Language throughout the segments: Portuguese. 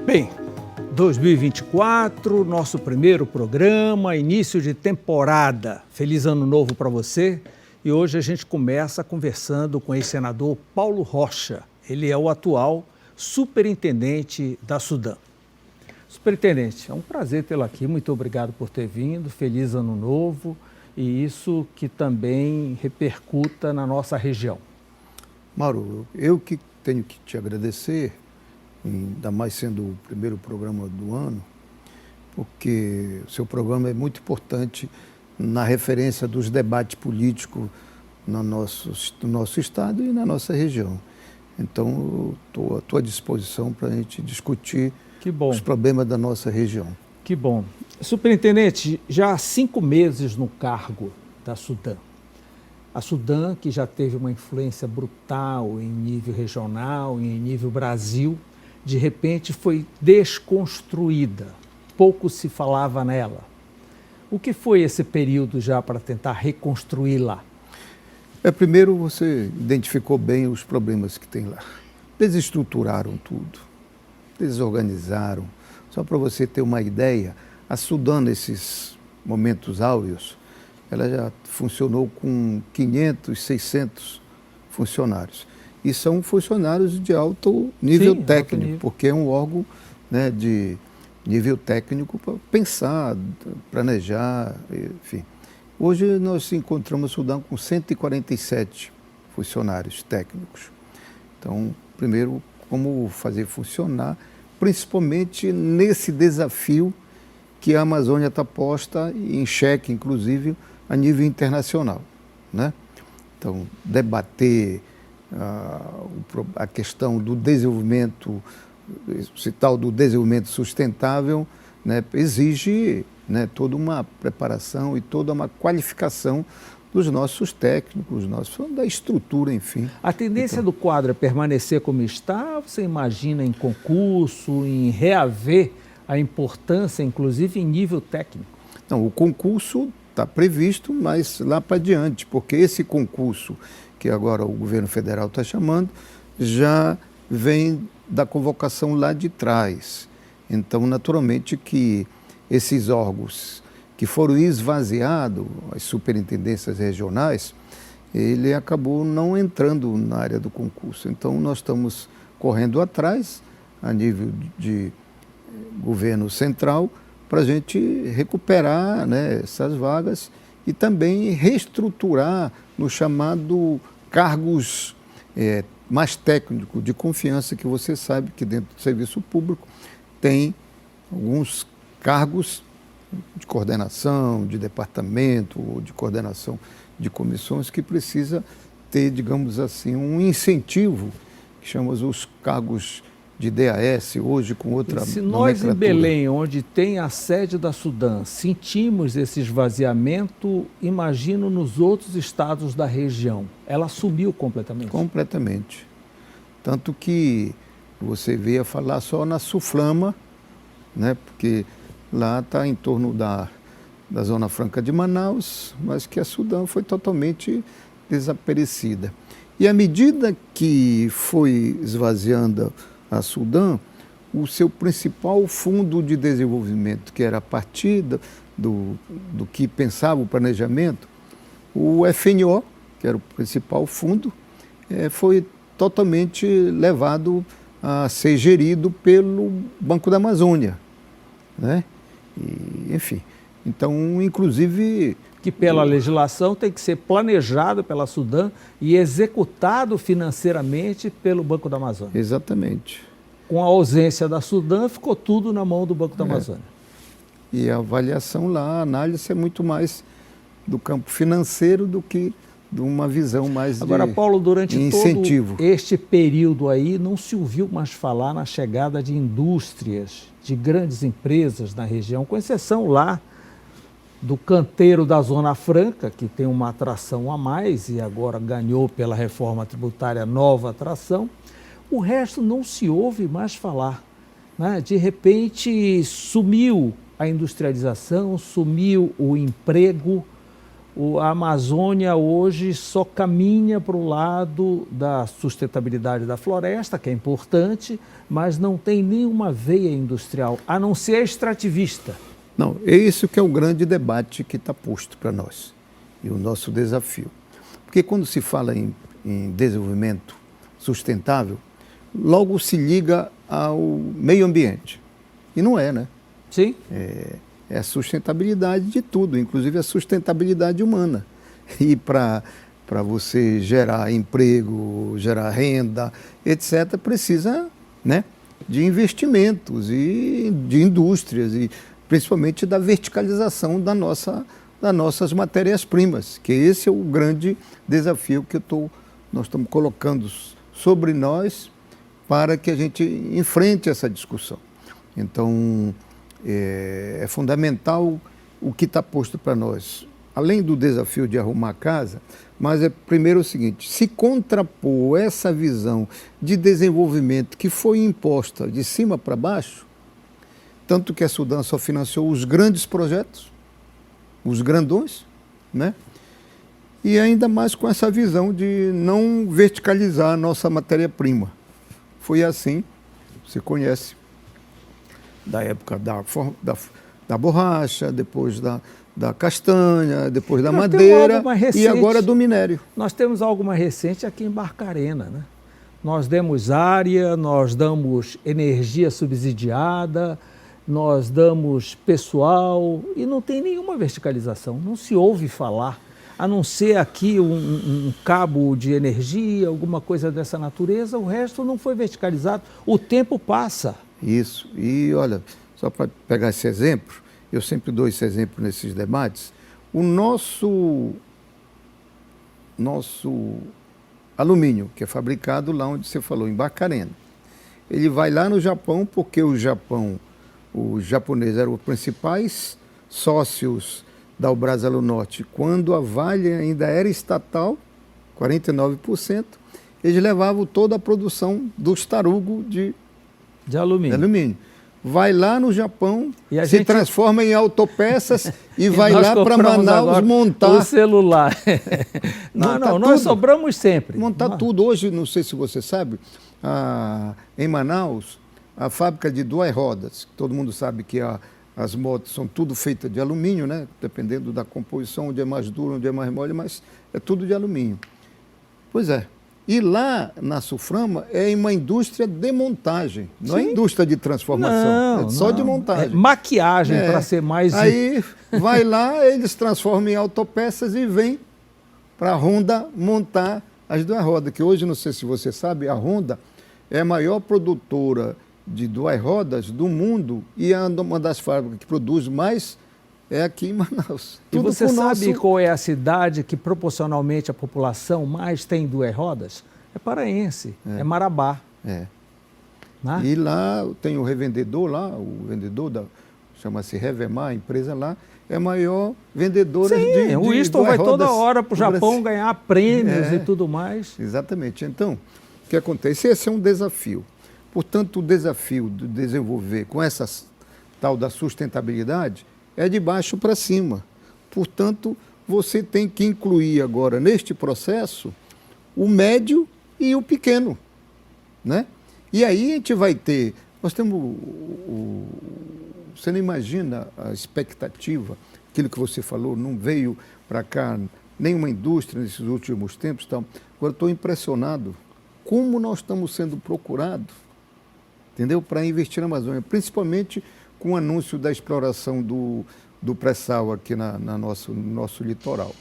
Bem, 2024, nosso primeiro programa, início de temporada. Feliz ano novo para você. E hoje a gente começa conversando com o ex-senador Paulo Rocha. Ele é o atual superintendente da Sudam. Superintendente, é um prazer tê-lo aqui. Muito obrigado por ter vindo. Feliz ano novo. E isso que também repercuta na nossa região. Mauro, eu que tenho que te agradecer, ainda mais sendo o primeiro programa do ano, porque o seu programa é muito importante na referência dos debates políticos no nosso estado e na nossa região. Então, eu estou à tua disposição para a gente discutir os problemas da nossa região. Que bom. Superintendente, já há 5 meses no cargo da Sudam. A Sudam, que já teve uma influência brutal em nível regional e em nível Brasil, de repente foi desconstruída. Pouco se falava nela. O que foi esse período já para tentar reconstruí-la? Primeiro, você identificou bem os problemas que tem lá. Desestruturaram tudo, desorganizaram. Só para você ter uma ideia, a Sudam, nesses momentos áureos, ela já funcionou com 500, 600 funcionários. E são funcionários de alto nível técnico, alto nível. Porque é um órgão, né, de nível técnico para pensar, planejar, enfim. Hoje nós encontramos a Sudam com 147 funcionários técnicos. Então, primeiro, como fazer funcionar, principalmente nesse desafio que a Amazônia está posta em xeque, inclusive, a nível internacional, né? Então, debater a questão do desenvolvimento, esse tal do desenvolvimento sustentável, né, exige, né, toda uma preparação e toda uma qualificação dos nossos técnicos, da estrutura, enfim. A tendência do quadro é permanecer como está? Você imagina em concurso, em reaver a importância, inclusive em nível técnico? Não, o concurso está previsto, mas lá para adiante, porque esse concurso que agora o governo federal está chamando, já vem da convocação lá de trás. Então, naturalmente que esses órgãos que foram esvaziados, as superintendências regionais, ele acabou não entrando na área do concurso. Então, nós estamos correndo atrás, a nível de governo central, para a gente recuperar, né, essas vagas e também reestruturar no chamado cargos mais técnicos de confiança, que você sabe que dentro do serviço público tem alguns cargos de coordenação, de departamento, ou de coordenação de comissões que precisa ter, digamos assim, um incentivo, que chamamos os cargos de DAS, hoje com outra nomenclatura. Se nós em Belém, onde tem a sede da Sudam, sentimos esse esvaziamento, imagino nos outros estados da região. Ela sumiu completamente? Completamente. Tanto que você veio a falar só na Suflama, né, porque lá está em torno da Zona Franca de Manaus, mas que a Sudam foi totalmente desaparecida. E à medida que foi esvaziando a Sudam, o seu principal fundo de desenvolvimento, que era a partir do que pensava o planejamento, o FNO, que era o principal fundo, foi totalmente levado a ser gerido pelo Banco da Amazônia, né? E, enfim, então, inclusive... Que pela legislação tem que ser planejado pela Sudam e executado financeiramente pelo Banco da Amazônia. Exatamente. Com a ausência da Sudam, ficou tudo na mão do Banco da Amazônia. E a avaliação lá, a análise é muito mais do campo financeiro do que de uma visão mais Agora, Paulo, durante incentivo. Todo este período aí, não se ouviu mais falar na chegada de indústrias, de grandes empresas na região, com exceção lá do canteiro da Zona Franca, que tem uma atração a mais e agora ganhou pela reforma tributária nova atração. O resto não se ouve mais falar, né? De repente sumiu a industrialização, sumiu o emprego. A Amazônia hoje só caminha para o lado da sustentabilidade da floresta, que é importante, mas não tem nenhuma veia industrial, a não ser a extrativista. Não, é isso que é o grande debate que está posto para nós e o nosso desafio. Porque quando se fala em desenvolvimento sustentável, logo se liga ao meio ambiente. E não é, né? Sim. É a sustentabilidade de tudo, inclusive a sustentabilidade humana. E para você gerar emprego, gerar renda, etc., precisa, né, de investimentos e de indústrias, e principalmente da verticalização das nossas matérias-primas, que esse é o grande desafio que nós estamos colocando sobre nós para que a gente enfrente essa discussão. Então, é fundamental o que está posto para nós, além do desafio de arrumar a casa, mas é primeiro o seguinte: se contrapor essa visão de desenvolvimento que foi imposta de cima para baixo, tanto que a Sudam só financiou os grandes projetos, os grandões, né? E ainda mais com essa visão de não verticalizar a nossa matéria-prima. Foi assim, você conhece, da época da borracha, depois da castanha, depois da madeira e agora do minério. Nós temos algo mais recente aqui em Barcarena, né? Nós demos área, nós damos energia subsidiada, nós damos pessoal e não tem nenhuma verticalização, não se ouve falar, a não ser aqui um cabo de energia, alguma coisa dessa natureza, o resto não foi verticalizado, o tempo passa. Isso, e olha, só para pegar esse exemplo, eu sempre dou esse exemplo nesses debates, o nosso alumínio, que é fabricado lá onde você falou, em Barcarena, ele vai lá no Japão, porque os japoneses eram os principais sócios da Ubrasa-Alunorte, quando a Vale ainda era estatal, 49%, eles levavam toda a produção dos tarugos de alumínio. Vai lá no Japão, se transforma em autopeças e vai lá para Manaus montar o celular. Nós sobramos sempre. Montar tudo. Hoje, não sei se você sabe, em Manaus, a fábrica de duas rodas, todo mundo sabe que as motos são tudo feitas de alumínio, né? Dependendo da composição, onde é mais duro, onde é mais mole, mas é tudo de alumínio. Pois é. E lá na Suframa é uma indústria de montagem, não é indústria de transformação, é só de montagem. É maquiagem, para ser mais... Aí vai lá, eles transformam em autopeças e vêm para a Honda montar as duas rodas, que hoje, não sei se você sabe, a Honda é a maior produtora de duas rodas do mundo e é uma das fábricas que produz mais é aqui em Manaus. E você sabe qual é a cidade que proporcionalmente a população mais tem duas rodas? É Paraense, é Marabá. Né? E lá tem o revendedor lá, o vendedor chama-se Revemar, a empresa lá, é a maior vendedora de o Winston vai toda hora para o Japão ganhar prêmios e tudo mais. Exatamente. Então, o que acontece? Esse é um desafio. Portanto, o desafio de desenvolver com essa tal da sustentabilidade é de baixo para cima. Portanto, você tem que incluir agora neste processo o médio e o pequeno, né? E aí a gente vai ter, nós temos, você não imagina a expectativa, aquilo que você falou, não veio para cá nenhuma indústria nesses últimos tempos, tal. Agora estou impressionado como nós estamos sendo procurados, entendeu? Para investir na Amazônia, principalmente com o anúncio da exploração do pré-sal aqui no nosso litoral.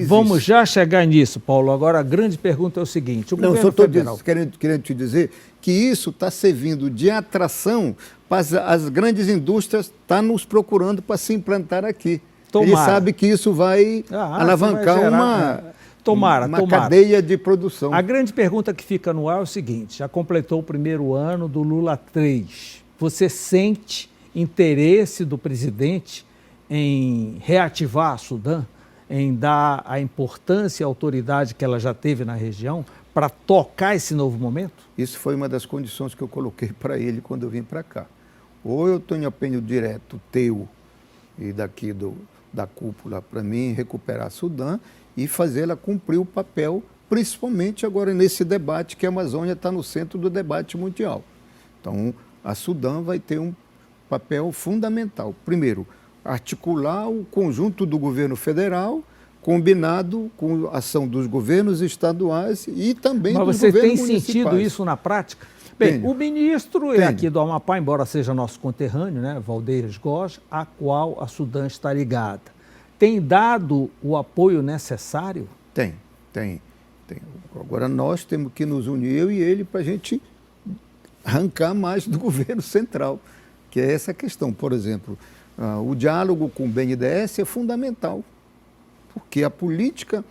Vamos já chegar nisso, Paulo. Agora a grande pergunta é o seguinte: o governo federal... querendo te dizer que isso está servindo de atração para as grandes indústrias estar nos procurando para se implantar aqui. Ele sabe que isso vai alavancar uma cadeia de produção. A grande pergunta que fica no ar é o seguinte: já completou o primeiro ano do Lula 3. Você sente interesse do presidente em reativar a Sudam, em dar a importância e a autoridade que ela já teve na região para tocar esse novo momento? Isso foi uma das condições que eu coloquei para ele quando eu vim para cá. Ou eu tenho apoio direto teu e daqui do da cúpula para mim recuperar a Sudã e fazê-la cumprir o papel, principalmente agora nesse debate que a Amazônia está no centro do debate mundial. Então, a Sudã vai ter um papel fundamental. Primeiro, articular o conjunto do governo federal, combinado com a ação dos governos estaduais e também dos governos municipais. Mas você tem sentido isso na prática? Bem, o ministro é aqui do Amapá, embora seja nosso conterrâneo, né, Valdez Góes, a qual a Sudã está ligada. Tem dado o apoio necessário? Tem. Agora nós temos que nos unir, eu e ele, para a gente arrancar mais do governo central, que é essa questão. Por exemplo, o diálogo com o BNDES é fundamental, porque a política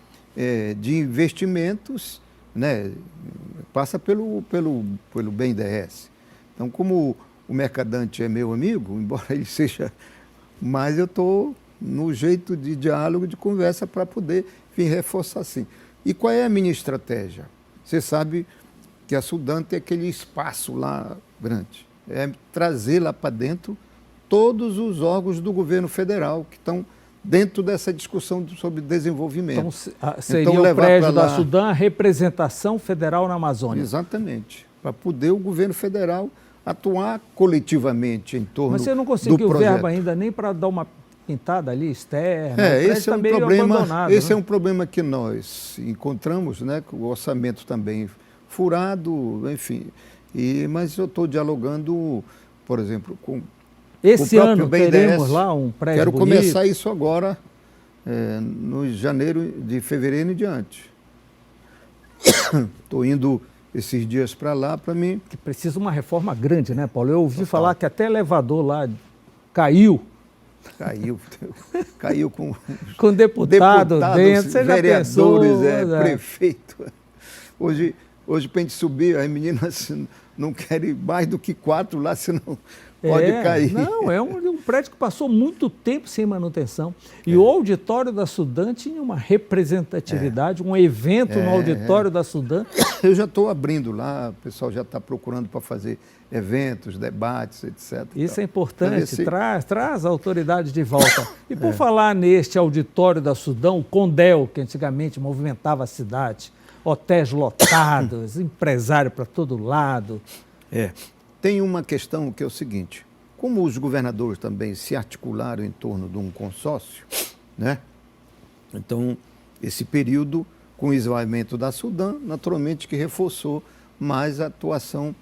de investimentos, né, passa pelo BNDES. Então, como o Mercadante é meu amigo, embora ele seja, mas eu estou no jeito de diálogo, de conversa, para poder vir reforçar assim. E qual é a minha estratégia? Você sabe que a Sudã tem aquele espaço lá grande. É trazer lá para dentro todos os órgãos do governo federal que estão dentro dessa discussão sobre desenvolvimento. Então, seria o prédio da Sudã, a representação federal na Amazônia. Exatamente, para poder o governo federal atuar coletivamente em torno do projeto. Mas você não conseguiu verba ainda nem para dar uma pintada ali externa? Esse é um problema. Esse é um problema que nós encontramos, né, com o orçamento também furado, enfim. Mas eu estou dialogando, por exemplo, com esse ano teremos lá um prédio Quero bonito. começar isso agora, no fevereiro em diante. Estou indo esses dias para lá para mim. Que precisa uma reforma grande, né, Paulo? Eu ouvi falar que até elevador lá caiu. Caiu com deputado dentro, você vereadores, já pensou, prefeito. Hoje para a gente subir, as meninas não querem mais do que 4 lá, senão pode cair. Não, é um prédio que passou muito tempo sem manutenção. E o auditório da Sudã tinha uma representatividade, um evento no auditório da Sudã. Eu já estou abrindo lá, o pessoal já está procurando para fazer eventos, debates, etc. Isso é importante, traz a autoridade de volta. E por falar neste auditório da Sudã, o Condel, que antigamente movimentava a cidade, hotéis lotados, empresário para todo lado. Tem uma questão que é o seguinte, como os governadores também se articularam em torno de um consórcio, né? Então, esse período, com o esvaimento da Sudã, naturalmente que reforçou mais a atuação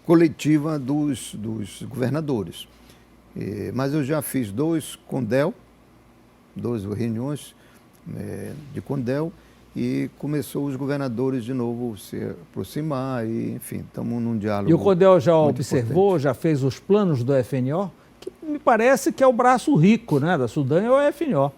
coletiva dos governadores. Mas eu já fiz 2 Condel, 2 reuniões de Condel, e começou os governadores de novo se aproximar e, enfim, estamos num diálogo. E o Condel já observou, importante. Já fez os planos do FNO? Que me parece que é o braço rico, né, da Sudã, é o FNO.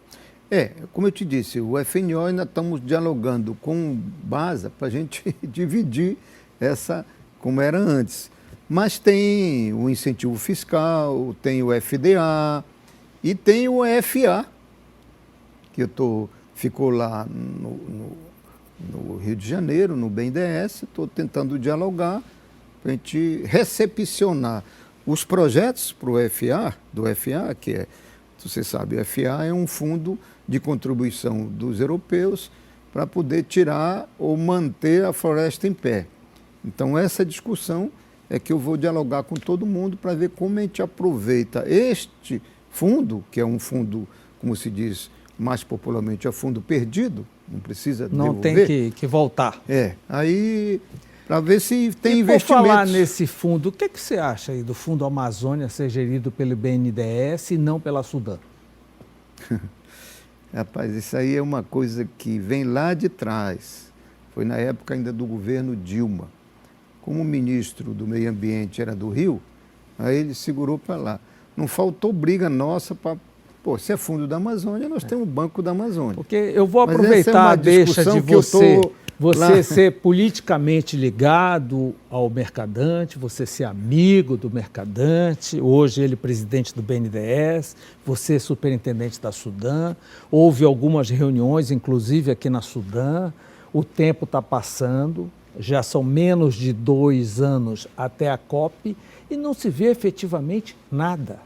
Como eu te disse, o FNO ainda estamos dialogando com BASA para a gente dividir essa como era antes. Mas tem o incentivo fiscal, tem o FDA e tem o FA, que ficou lá no Rio de Janeiro, no BNDES, estou tentando dialogar para a gente recepcionar os projetos para o do FA, que é, você sabe, o FA é um fundo de contribuição dos europeus para poder tirar ou manter a floresta em pé. Então, essa discussão é que eu vou dialogar com todo mundo para ver como a gente aproveita este fundo, que é um fundo, como se diz, mais popularmente é fundo perdido, não precisa devolver. Não tem que voltar. Aí para ver se tem investimentos. Por falar nesse fundo, o que você acha aí do Fundo Amazônia ser gerido pelo BNDES e não pela Sudã? Rapaz, isso aí é uma coisa que vem lá de trás. Foi na época ainda do governo Dilma. Como o ministro do Meio Ambiente era do Rio, aí ele segurou para lá. Não faltou briga nossa para... se é fundo da Amazônia, nós temos o Banco da Amazônia. Porque eu vou aproveitar a deixa de você ser politicamente ligado ao Mercadante, você ser amigo do Mercadante, hoje ele presidente do BNDES, você superintendente da Sudã, houve algumas reuniões, inclusive aqui na Sudã, o tempo está passando, já são menos de 2 anos até a COP e não se vê efetivamente nada.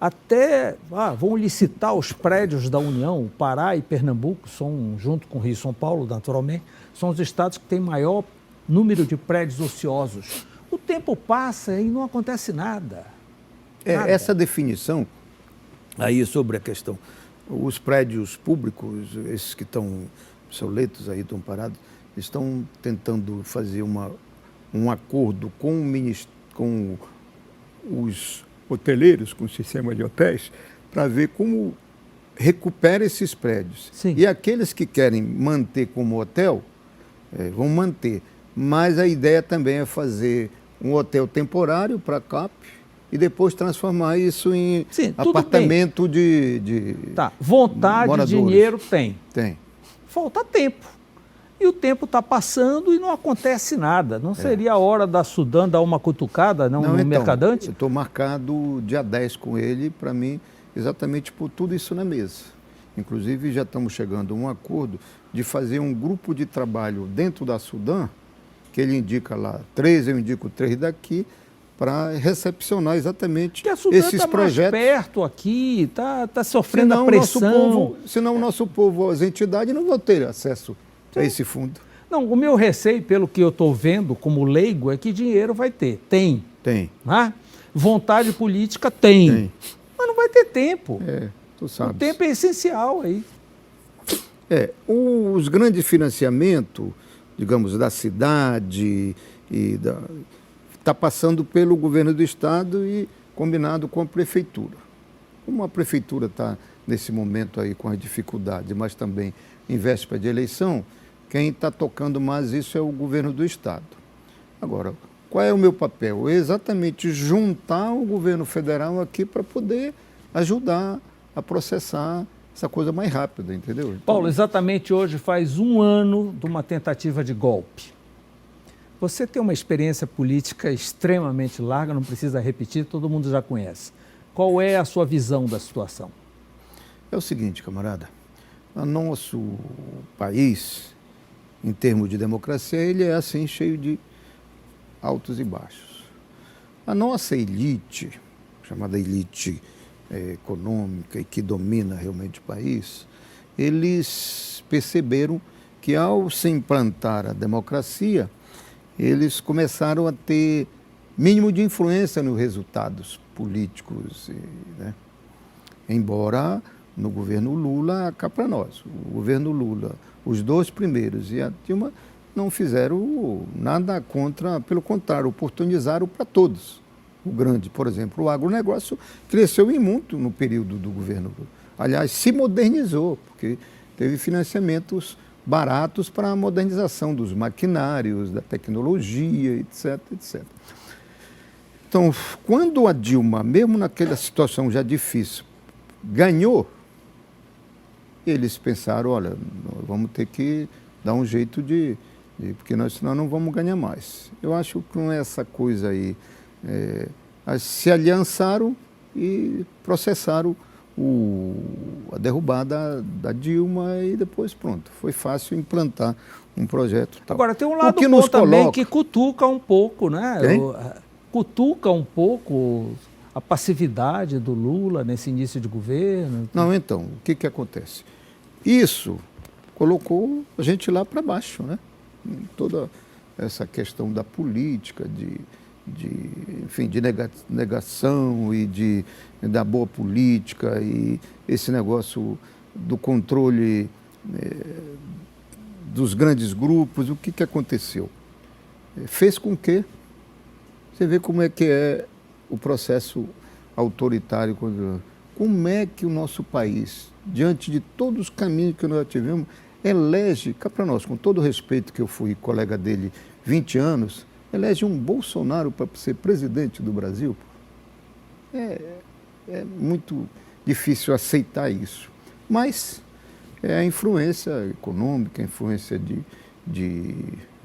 até vão licitar os prédios da União. O Pará e Pernambuco, junto com o Rio e São Paulo, naturalmente, são os estados que têm maior número de prédios ociosos. O tempo passa e não acontece nada. Nada. Essa definição aí sobre a questão, os prédios públicos, esses que estão obsoletos aí, estão parados, estão tentando fazer um acordo com os hoteleiros, com o sistema de hotéis, para ver como recupera esses prédios. Sim. E aqueles que querem manter como hotel, vão manter. Mas a ideia também é fazer um hotel temporário para CAP e depois transformar isso em apartamento de vontade, moradores. Dinheiro tem. Tem. Falta tempo. E o tempo está passando e não acontece nada. Não seria a hora da Sudam dar uma cutucada no Mercadante? Eu estou marcado dia 10 com ele, para mim, exatamente por tudo isso na mesa. Inclusive, já estamos chegando a um acordo de fazer um grupo de trabalho dentro da Sudam, que ele indica lá 3, eu indico 3 daqui, para recepcionar exatamente esses projetos. Mais perto aqui, está sofrendo a pressão. Senão o nosso povo, as entidades, não vão ter acesso a esse fundo. Não, o meu receio, pelo que eu estou vendo como leigo, é que dinheiro vai ter. Tem. Né? Vontade política tem. Mas não vai ter tempo. Tu sabes. O tempo é essencial aí. Os grandes financiamentos, digamos, da cidade está passando pelo governo do estado e combinado com a prefeitura. Como a prefeitura está nesse momento aí com as dificuldades, mas também em véspera de eleição, quem está tocando mais isso é o governo do estado. Agora, qual é o meu papel? É exatamente juntar o governo federal aqui para poder ajudar a processar essa coisa mais rápida, entendeu? Então, Paulo, exatamente hoje faz 1 ano de uma tentativa de golpe. Você tem uma experiência política extremamente larga, não precisa repetir, todo mundo já conhece. Qual é a sua visão da situação? É o seguinte, camarada, o nosso país, em termos de democracia, ele é assim cheio de altos e baixos. A nossa elite, chamada elite econômica e que domina realmente o país, eles perceberam que ao se implantar a democracia, eles começaram a ter mínimo de influência nos resultados políticos, né? Embora no governo Lula, cá para nós, o governo Lula, os 2 primeiros e a Dilma não fizeram nada contra, pelo contrário, oportunizaram para todos. O grande, por exemplo, o agronegócio cresceu em muito no período do governo Lula. Aliás, se modernizou, porque teve financiamentos baratos para a modernização dos maquinários, da tecnologia, etc, etc. Então, quando a Dilma, mesmo naquela situação já difícil, ganhou, eles pensaram, olha, vamos ter que dar um jeito porque senão não vamos ganhar mais. Eu acho que com essa coisa aí, se aliançaram e processaram a derrubada da Dilma e depois pronto, foi fácil implantar um projeto. Tal. Agora, tem um lado bom também que cutuca um pouco, né? Cutuca um pouco a passividade do Lula nesse início de governo. Não, então, o que acontece? Isso colocou a gente lá para baixo, né? Toda essa questão da política, enfim, de negação e da boa política e esse negócio do controle dos grandes grupos, o que aconteceu? Fez com que, você vê como é que é o processo autoritário, como é que o nosso país, diante de todos os caminhos que nós tivemos, elege, cá para nós, com todo o respeito que eu fui colega dele 20 anos, elege um Bolsonaro para ser presidente do Brasil. É muito difícil aceitar isso. Mas é a influência econômica, a influência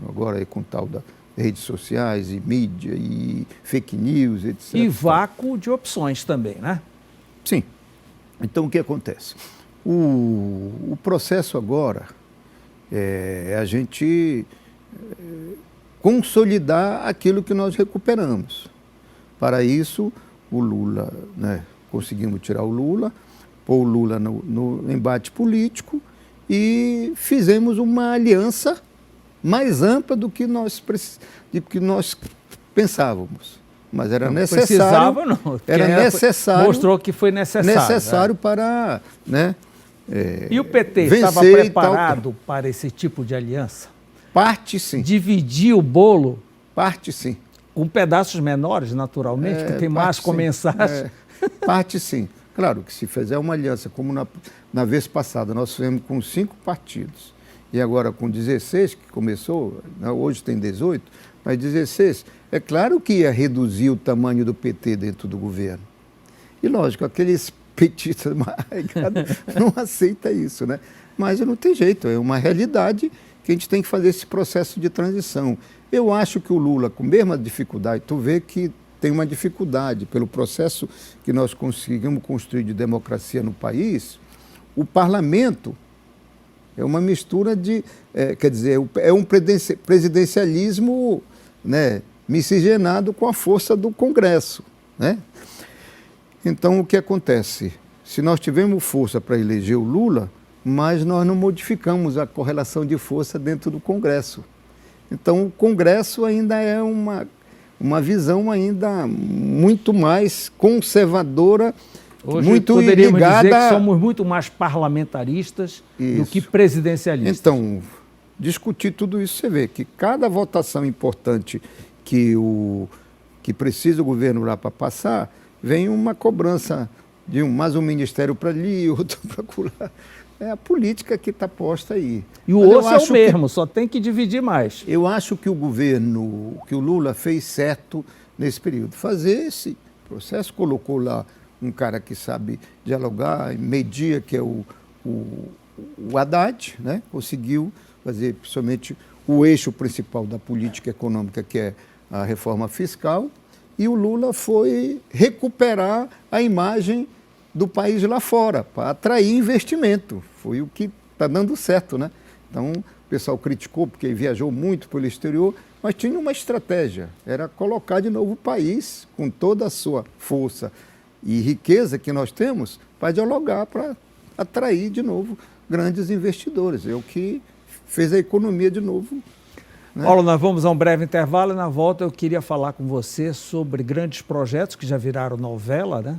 agora com tal das redes sociais e mídia e fake news, etc. E vácuo de opções também, né? Sim. Então, o que acontece? O processo agora é a gente consolidar aquilo que nós recuperamos. Para isso, o Lula, né, conseguimos tirar o Lula, pôr o Lula no embate político e fizemos uma aliança mais ampla do que nós pensávamos. Mas era necessário. Precisava, não. Era necessário. Mostrou que foi necessário. Necessário para, né? E o PT estava preparado para esse tipo de aliança? Parte sim. Dividir o bolo? Parte sim. Com pedaços menores, naturalmente, que tem mais com mensagem. Parte sim. Claro que se fizer uma aliança, como na vez passada, nós fizemos com 5 partidos, e agora com 16, que começou, hoje tem 18, mas 16, é claro que ia reduzir o tamanho do PT dentro do governo. E lógico, aqueles petistas não aceitam isso, né? Mas não tem jeito, é uma realidade que a gente tem que fazer esse processo de transição. Eu acho que o Lula, com a mesma dificuldade, tu vê que tem uma dificuldade pelo processo que nós conseguimos construir de democracia no país, o parlamento é uma mistura de, quer dizer, é um presidencialismo, né, miscigenado com a força do Congresso, né? Então, o que acontece? Se nós tivermos força para eleger o Lula, mas nós não modificamos a correlação de força dentro do Congresso. Então, o Congresso ainda é uma visão ainda muito mais conservadora, hoje muito poderíamos ligada... dizer que somos muito mais parlamentaristas do que presidencialistas. Então, discutir tudo isso, você vê que cada votação importante que precisa o governo lá para passar, vem uma cobrança de mais um ministério para ali, outro para lá. É a política que está posta aí. E o osso é o mesmo, só tem que dividir mais. Eu acho que o governo, que o Lula fez certo nesse período. Fazer esse processo, colocou lá um cara que sabe dialogar, media, que é o Haddad, né? Conseguiu fazer principalmente o eixo principal da política econômica, que é a reforma fiscal, e o Lula foi recuperar a imagem do país lá fora, para atrair investimento. Foi o que está dando certo, né? Então, o pessoal criticou porque viajou muito pelo exterior, mas tinha uma estratégia, era colocar de novo o país, com toda a sua força e riqueza que nós temos, para dialogar, para atrair de novo grandes investidores. É o que fez a economia de novo. Né? Paulo, nós vamos a um breve intervalo e na volta eu queria falar com você sobre grandes projetos que já viraram novela, né?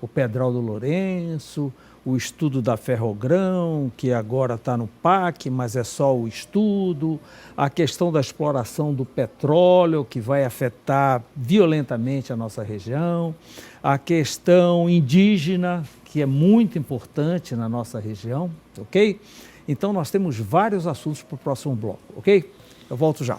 O Pedral do Lourenço, o estudo da Ferrogrão, que agora está no PAC, mas é só o estudo, a questão da exploração do petróleo, que vai afetar violentamente a nossa região, a questão indígena, que é muito importante na nossa região, ok? Então nós temos vários assuntos para o próximo bloco, ok? Eu volto já.